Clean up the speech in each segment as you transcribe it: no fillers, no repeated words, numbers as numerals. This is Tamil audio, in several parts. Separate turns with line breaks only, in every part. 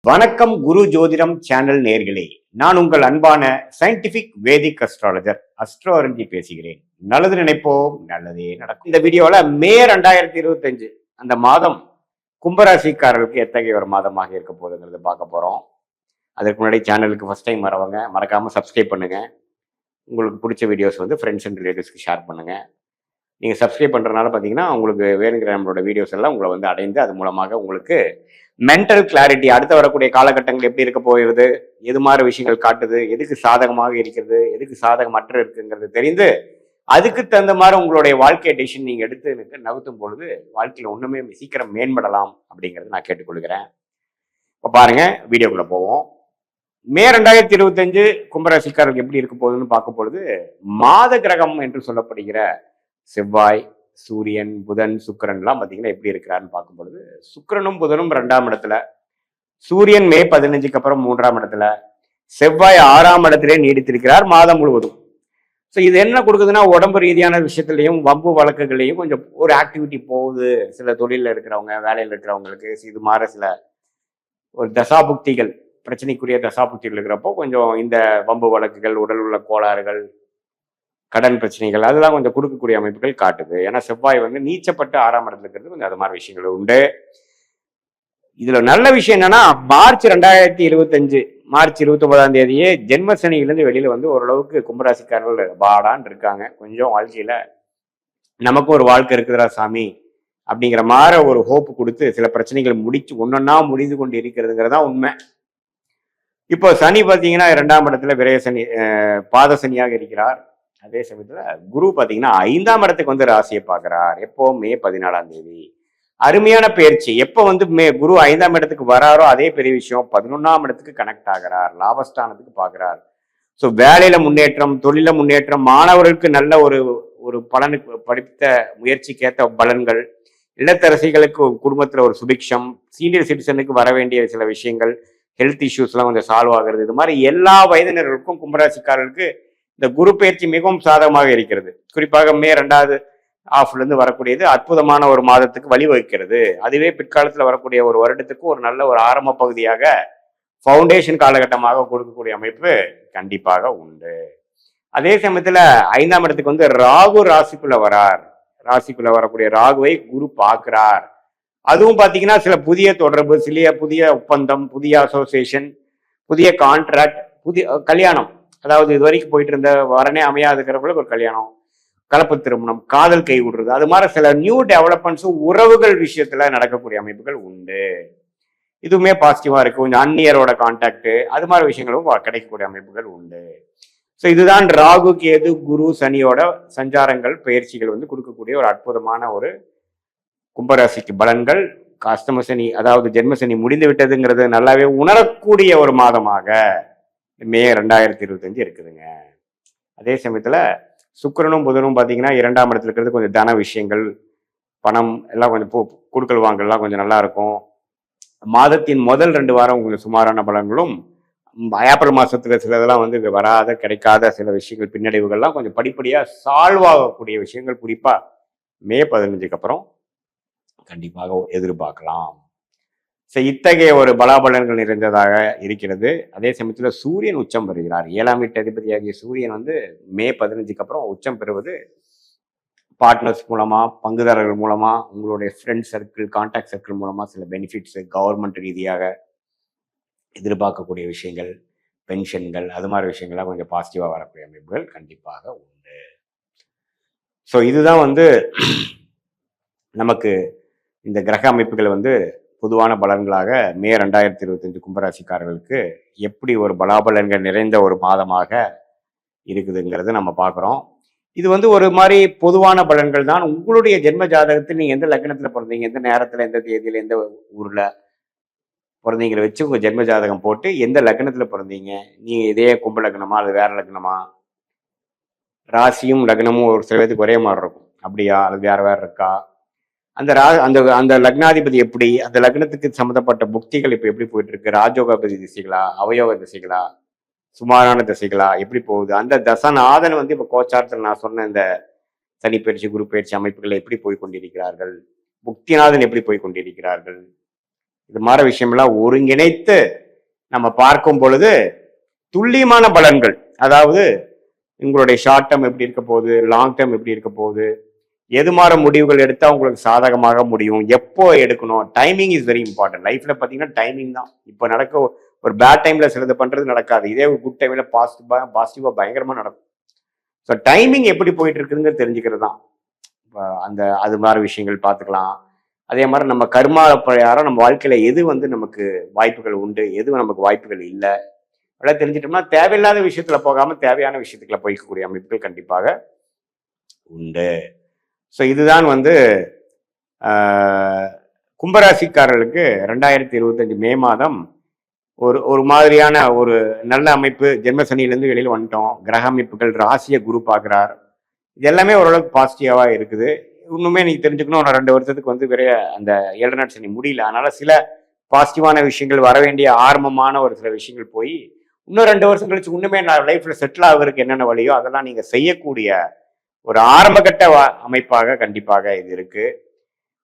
வணக்கம் குரு ஜோதிடம் சேனல் நேர்களே, நான் உங்கள் அன்பான சயின்டிபிக் வேதிக் அஸ்ட்ராலஜர் அஸ்ட்ரோ அரஞ்சி பேசுகிறேன். நல்லது நினைப்போம், நல்லதே நடக்கும். இந்த வீடியோல மே 2025 அந்த மாதம் கும்பராசிக்காரர்களுக்கு எத்தகைய ஒரு மாதமாக இருக்க போகுதுங்கிறத பார்க்க போறோம். அதற்கு முன்னாடி சேனலுக்கு ஃபர்ஸ்ட் டைம் வரவங்க மறக்காம சப்ஸ்கிரைப் பண்ணுங்க. உங்களுக்கு பிடிச்ச வீடியோஸ் வந்து ஃப்ரெண்ட்ஸ் அண்ட் ரிலேட்டிவ்ஸ்க்கு ஷேர் பண்ணுங்க. நீங்க சப்ஸ்கிரைப் பண்றதுனால பார்த்தீங்கன்னா உங்களுக்கு வேணுங்கிற நம்மளோட வீடியோஸ் எல்லாம் உங்களை வந்து அடைந்து அது மூலமாக உங்களுக்கு மென்டல் கிளாரிட்டி, அடுத்து வரக்கூடிய காலகட்டங்கள் எப்படி இருக்க போகிறது, எது மாதிரி விஷயங்கள் காட்டுது, எதுக்கு சாதகமாக இருக்கிறது, எதுக்கு சாதகமற்ற இருக்குங்கிறது தெரிந்து அதுக்கு தகுந்த மாதிரி உங்களுடைய வாழ்க்கை டெசிஷன் நீங்க எடுத்து நகர்த்தும் பொழுது வாழ்க்கையில ஒண்ணுமே சீக்கிரம் மேம்படலாம் அப்படிங்கறது நான் கேட்டுக்கொள்கிறேன். இப்ப பாருங்க, வீடியோக்குள்ள போவோம். மே 2025 கும்பராசிக்காரர்கள் எப்படி இருக்க போகுதுன்னு பார்க்கும் பொழுது, மாத கிரகம் என்று சொல்லப்படுகிற செவ்வாய், சூரியன், புதன், சுக்கிரன் எல்லாம் பாத்தீங்கன்னா எப்படி இருக்கிறாருன்னு பார்க்கும் பொழுது, சுக்கிரனும் புதனும் 2ஆம் இடத்துல, சூரியன் மே 15க்கு அப்புறம் 3ஆம் இடத்துல, செவ்வாய் 6ஆம் இடத்திலே நீடித்திருக்கிறார் மாதம் முழுவதும். ஸோ இது என்ன கொடுக்குதுன்னா, உடம்பு ரீதியான விஷயத்திலையும் வம்பு வழக்குகளையும் கொஞ்சம் ஒரு ஆக்டிவிட்டி போகுது. சில தொழிலில் இருக்கிறவங்க, வேலையில் இருக்கிறவங்களுக்கு இது மாதிரி சில ஒரு தசாபுக்திகள், பிரச்சனைக்குரிய தசாபுக்திகள் இருக்கிறப்போ கொஞ்சம் இந்த வம்பு வழக்குகள், உடல் உள்ள கோளாறுகள், கடன் பிரச்சனைகள் அதெல்லாம் கொஞ்சம் கொடுக்கக்கூடிய அமைப்புகள் காட்டுது. ஏன்னா செவ்வாய் வந்து நீச்சப்பட்டு 6ஆம் இடத்துல இருக்கிறது கொஞ்சம் அது மாதிரி விஷயங்கள் உண்டு. இதுல நல்ல விஷயம் என்னன்னா, மார்ச் 2025 மார்ச் 29ஆம் தேதியே ஜென்ம சனியிலிருந்து வெளியில வந்து ஓரளவுக்கு கும்பராசிக்காரர்கள் பாடான்னு இருக்காங்க. கொஞ்சம் வாழ்க்கையில நமக்கும் ஒரு வாழ்க்கை இருக்குதுரா சாமி அப்படிங்கிற மாதிரி ஒரு ஹோப் கொடுத்து சில பிரச்சனைகள் முடிச்சு ஒன்னொன்னா முடிந்து கொண்டு இருக்கிறதுங்கிறதா உண்மை. இப்போ சனி பார்த்தீங்கன்னா 2ஆம் இடத்துல விரய சனி, பாத சனியாக இருக்கிறார். அதே சமயத்துல குரு பாத்தீங்கன்னா 5ஆம் இடத்துக்கு வந்து ராசியை பார்க்கிறார். எப்போ? மே 14ஆம் தேதி. அருமையான பயிற்சி. எப்போ வந்து குரு 5ஆம் இடத்துக்கு வராரோ அதே பெரிய விஷயம், 11ஆம் இடத்துக்கு கனெக்ட் ஆகிறார், லாபஸ்தானத்துக்கு பார்க்கிறார். ஸோ வேலையில முன்னேற்றம், தொழில முன்னேற்றம், மாணவர்களுக்கு நல்ல ஒரு ஒரு பலனுக்கு படித்த முயற்சிக்கேற்ற பலன்கள், இல்லத்தரசிகளுக்கு குடும்பத்துல ஒரு சுபிக்ஷம், சீனியர் சிட்டிசனுக்கு வர வேண்டிய சில விஷயங்கள், ஹெல்த் இஷ்யூஸ் எல்லாம் கொஞ்சம் சால்வ் ஆகிறது. இது மாதிரி எல்லா வயதினர்களுக்கும் கும்பராசிக்காரர்களுக்கு இந்த குரு பயிற்சி மிகவும் சாதகமாக இருக்கிறது. குறிப்பாக மே 2வது ஆஃப்ல இருந்து வரக்கூடியது அற்புதமான ஒரு மாதத்துக்கு வழிவகுக்கிறது. அதுவே பிற்காலத்தில் வரக்கூடிய ஒரு வருடத்துக்கு ஒரு நல்ல ஒரு ஆரம்ப பகுதியாக, ஃபவுண்டேஷன் காலகட்டமாக கொடுக்கக்கூடிய அமைப்பு கண்டிப்பாக உண்டு. அதே சமயத்துல 5ஆம் இடத்துக்கு வந்து ராகு ராசிக்குள்ள வரார். ராசிக்குள்ள வரக்கூடிய ராகுவை குரு பார்க்கிறார். அதுவும் பாத்தீங்கன்னா சில புதிய தொடர்பு, சில புதிய ஒப்பந்தம், புதிய அசோசியேஷன், புதிய கான்ட்ராக்ட், புதிய கல்யாணம், அதாவது இது வரைக்கும் போயிட்டு இருந்த வரனே அமையாதுக்கிறவங்களுக்கு ஒரு கல்யாணம், கலப்பு திருமணம், காதல் கை விடுறது, அது மாதிரி சில நியூ டெவலப்மெண்ட்ஸும் உறவுகள் விஷயத்துல நடக்கக்கூடிய அமைப்புகள் உண்டு. இதுவுமே பாசிட்டிவா இருக்கு. கொஞ்சம் அந்நியரோட கான்டாக்ட், அது மாதிரி விஷயங்களும் கிடைக்கக்கூடிய அமைப்புகள் உண்டு. ஸோ இதுதான் ராகு, கேது, குரு, சனியோட சஞ்சாரங்கள், பயிற்சிகள் வந்து கொடுக்கக்கூடிய ஒரு அற்புதமான ஒரு கும்பராசிக்கு பலன்கள். அஷ்டம சனி, அதாவது ஜென்ம சனி முடிந்து விட்டதுங்கிறது நல்லாவே உணரக்கூடிய ஒரு மாதமாக மே 2025 இருக்குதுங்க. அதே சமயத்துல சுக்கிரனும் புதனும் பாத்தீங்கன்னா 2ஆம் இடத்துல இருக்கிறது கொஞ்சம் தன விஷயங்கள், பணம் எல்லாம் கொஞ்சம் கொடுக்கல் வாங்கல்லாம் கொஞ்சம் நல்லா இருக்கும். மாதத்தின் முதல் 2 வாரம் கொஞ்சம் சுமாரான பலன்களும், ஏப்ரல் மாசத்துல சிலதெல்லாம் வந்து வராத கிடைக்காத சில விஷயங்கள், பின்னடைவுகள்லாம் கொஞ்சம் படிப்படியா சால்வ் ஆகக்கூடிய விஷயங்கள் குறிப்பா மே 15க்கு அப்புறம் கண்டிப்பாக எதிர்பார்க்கலாம். இத்தகைய ஒரு பலாபலன்கள் நிறைந்ததாக இருக்கிறது. அதே சமயத்தில் சூரியன் உச்சம் பெறுகிறார். 7ஆம் வீட்டு அதிபதியாகிய சூரியன் வந்து மே 15க்கு அப்புறம் உச்சம் பெறுவது பார்ட்னர்ஸ் மூலமா, பங்குதாரர்கள் மூலமா, உங்களுடைய ஃப்ரெண்ட் சர்க்கிள், கான்டாக்ட் சர்க்கிள் மூலமா சில பெனிஃபிட்ஸ், கவர்மெண்ட் ரீதியாக எதிர்பார்க்கக்கூடிய விஷயங்கள், பென்ஷன்கள், அது மாதிரி விஷயங்கள்லாம் கொஞ்சம் பாசிட்டிவா வரக்கூடிய அமைப்புகள் கண்டிப்பாக உண்டு. ஸோ இதுதான் வந்து நமக்கு இந்த கிரக அமைப்புகள் வந்து பொதுவான பலன்களாக மே 2025 கும்பராசிக்காரர்களுக்கு எப்படி ஒரு பலாபலன்கள் நிறைந்த ஒரு மாதமாக இருக்குதுங்கிறது நம்ம பார்க்குறோம். இது வந்து ஒரு மாதிரி பொதுவான பலன்கள் தான். உங்களுடைய ஜென்ம ஜாதகத்தில் நீங்க எந்த லக்னத்துல பிறந்தீங்க, எந்த நேரத்துல, எந்த தேதியில, எந்த ஊர்ல பிறந்தீங்களை வச்சு உங்க ஜென்ம ஜாதகம் போட்டு எந்த லக்னத்துல பிறந்தீங்க, நீங்க இதே கும்ப லக்னமா அது வேற லக்னமா, ராசியும் லக்னமும் ஒரு சில பேருக்கு ஒரே மாதிரி இருக்கும், அப்படியா அது வேற வேற இருக்கா, அந்த அந்த அந்த லக்னாதிபதி எப்படி, அந்த லக்னத்துக்கு சம்மந்தப்பட்ட புக்திகள் இப்ப எப்படி போயிட்டு இருக்கு, ராஜோகாபதி திசைகளா, அவயோக திசைகளா, சுமாரான திசைகளா, எப்படி போகுது, அந்த தசநாதன் வந்து இப்ப கோச்சாரத்தில் நான் சொன்ன இந்த சனி பயிற்சி, குரு பயிற்சி அமைப்புகளை எப்படி போய் கொண்டிருக்கிறார்கள், புக்திநாதன் எப்படி போய் கொண்டிருக்கிறார்கள், இது மாதிரி விஷயம்லாம் ஒருங்கிணைத்து நம்ம பார்க்கும் பொழுது துல்லியமான பலன்கள், அதாவது உங்களுடைய ஷார்ட் டேர்ம் எப்படி இருக்க போகுது, லாங் டேர்ம் எப்படி இருக்க போகுது, எது மாதிரி முடிவுகள் எடுத்தா உங்களுக்கு சாதகமாக முடியும், எப்போ எடுக்கணும். Timing is very important. லைஃப்ல பார்த்தீங்கன்னா டைமிங் தான். இப்போ நடக்க ஒரு பேட் டைம்ல சிலது பண்றது நடக்காது. இதே ஒரு குட் டைம்ல பாசிட்டிவா பயங்கரமா நடக்கும். ஸோ டைமிங் எப்படி போயிட்டு இருக்குதுங்க தெரிஞ்சுக்கிறது தான். அந்த அது மாதிரி விஷயங்கள் பார்த்துக்கலாம். அதே மாதிரி நம்ம கர்மா பிரகாரம் நம்ம வாழ்க்கையில எது நமக்கு வாய்ப்புகள் உண்டு, எது நமக்கு வாய்ப்புகள் இல்லை, அதெல்லாம் தெரிஞ்சிட்டோம்னா தேவையில்லாத விஷயத்துல போகாம தேவையான விஷயத்துக்குள்ள போய்க்கக்கூடிய அமைப்புகள் கண்டிப்பாக உண்டு. ஸோ இதுதான் கும்பராசிக்காரர்களுக்கு 2025 மே மாதம் ஒரு மாதிரியான ஒரு நல்ல அமைப்பு. ஜென்மசனியிலேருந்து வெளியில் வந்துட்டோம். கிரக அமைப்புகள், ராசியை குரு பார்க்குறார். இது எல்லாமே ஓரளவுக்கு பாசிட்டிவா இருக்குது. இன்னுமே நீங்க தெரிஞ்சுக்கணும், 2 வருஷத்துக்கு வேற அந்த 7 சனி முடியல. அதனால சில பாசிட்டிவான விஷயங்கள் வர வேண்டிய ஆரம்பமான ஒரு சில விஷயங்கள் போய் இன்னும் 2 வருஷம் கழிச்சு இன்னுமே நான் லைஃப்ல செட்டில் ஆகுறதுக்கு என்னென்ன வழியோ அதெல்லாம் நீங்க செய்யக்கூடிய ஒரு ஆரம்பகட்ட அமைப்பாக கண்டிப்பாக இது இருக்கு.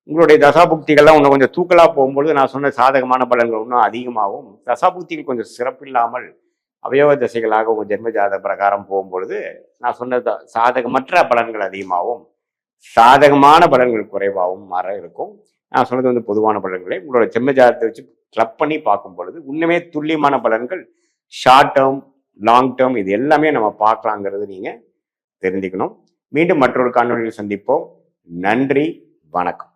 உங்களுடைய தசாபுக்திகள்லாம் இன்னும் கொஞ்சம் தூக்கலா போகும்போது நான் சொன்ன சாதகமான பலன்கள் இன்னும் அதிகமாகும். தசாபுக்திகள் கொஞ்சம் சிறப்பில்லாமல் அவயவ தசைகளாக உங்க ஜென்ம ஜாத பிரகாரம் போகும்பொழுது நான் சொன்ன சாதகமற்ற பலன்கள் அதிகமாகவும் சாதகமான பலன்கள் குறைவாகவும் மாற இருக்கும். நான் சொன்னது பொதுவான பலன்களை உங்களோட ஜென்ம ஜாதத்தை வச்சு கிளப் பண்ணி பார்க்கும் பொழுது உண்மையே துல்லியமான பலன்கள், ஷார்ட் டேர்ம், லாங் டேர்ம், இது எல்லாமே நம்ம பார்க்கலாங்கிறது நீங்க தெரிஞ்சுக்கணும். மீண்டும் மற்றொரு காணொலியில் சந்திப்போம். நன்றி, வணக்கம்.